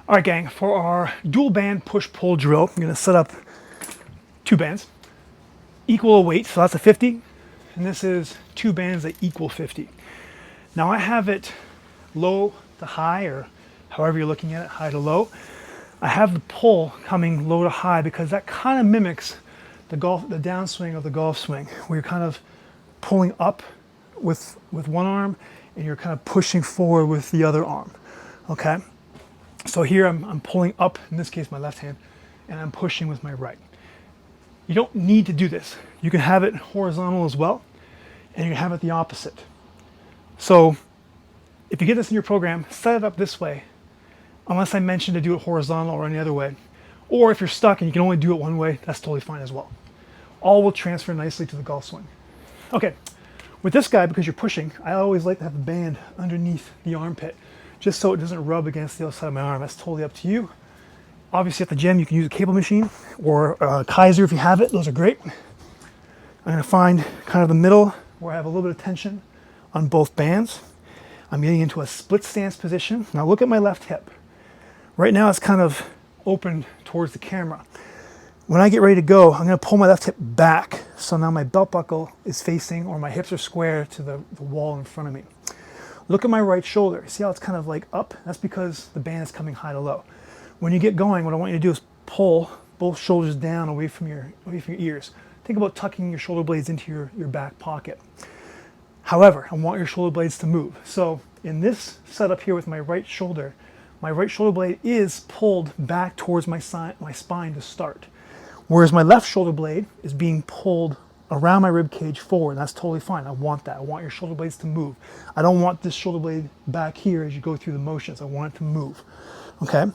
All right, gang, for our dual band push-pull drill, I'm gonna set up 2 bands, equal weight, so that's a 50, and this is 2 bands that equal 50. Now I have it low to high, or however you're looking at it, high to low. I have the pull coming low to high because that kind of mimics the downswing of the golf swing, where you're kind of pulling up with one arm and you're kind of pushing forward with the other arm, okay? So here I'm pulling up, in this case my left hand, and I'm pushing with my right. You don't need to do this. You can have it horizontal as well, and you can have it the opposite. So if you get this in your program, set it up this way, unless I mention to do it horizontal or any other way. Or if you're stuck and you can only do it one way, that's totally fine as well. All will transfer nicely to the golf swing. Okay, with this guy, because you're pushing, I always like to have the band underneath the armpit, just so it doesn't rub against the other side of my arm. That's totally up to you. Obviously at the gym, you can use a cable machine or a Kaiser if you have it. Those are great. I'm gonna find kind of the middle where I have a little bit of tension on both bands. I'm getting into a split stance position. Now look at my left hip. Right now it's kind of open towards the camera. When I get ready to go, I'm gonna pull my left hip back. So now my belt buckle is facing, or my hips are square to the wall in front of me. Look at my right shoulder. See how it's kind of like up? That's because the band is coming high to low. When you get going, what I want you to do is pull both shoulders down away from your ears. Think about tucking your shoulder blades into your back pocket. However, I want your shoulder blades to move. So in this setup here with my right shoulder blade is pulled back towards my spine to start. Whereas my left shoulder blade is being pulled around my rib cage forward. That's totally fine. I want that. I want your shoulder blades to move. I don't want this shoulder blade back here as you go through the motions. I want it to move. Okay?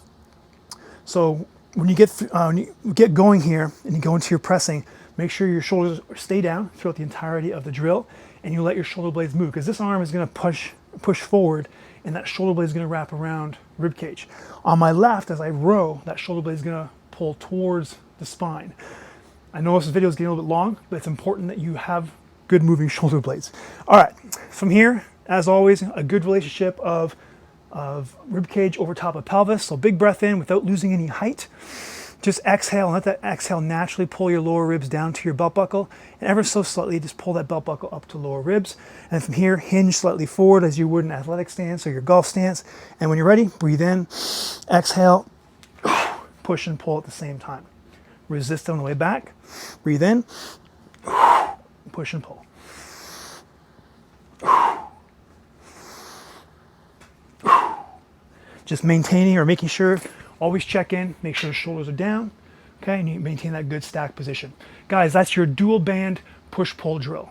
So when you get going here and you go into your pressing, make sure your shoulders stay down throughout the entirety of the drill, and you let your shoulder blades move, because this arm is going to push forward, and that shoulder blade is going to wrap around rib cage. On my left, as I row, that shoulder blade is going to pull towards the spine. I know this video is getting a little bit long, but it's important that you have good moving shoulder blades. All right, from here, as always, a good relationship of rib cage over top of pelvis. So big breath in without losing any height. Just exhale and let that exhale naturally pull your lower ribs down to your belt buckle, and ever so slightly just pull that belt buckle up to lower ribs. And from here, hinge slightly forward as you would an athletic stance or your golf stance. And when you're ready, breathe in, exhale, push and pull at the same time. Resist on the way back. Breathe in, push and pull. Just maintaining or making sure, always check in, make sure the shoulders are down, okay, and you maintain that good stack position. Guys, that's your dual band push-pull drill.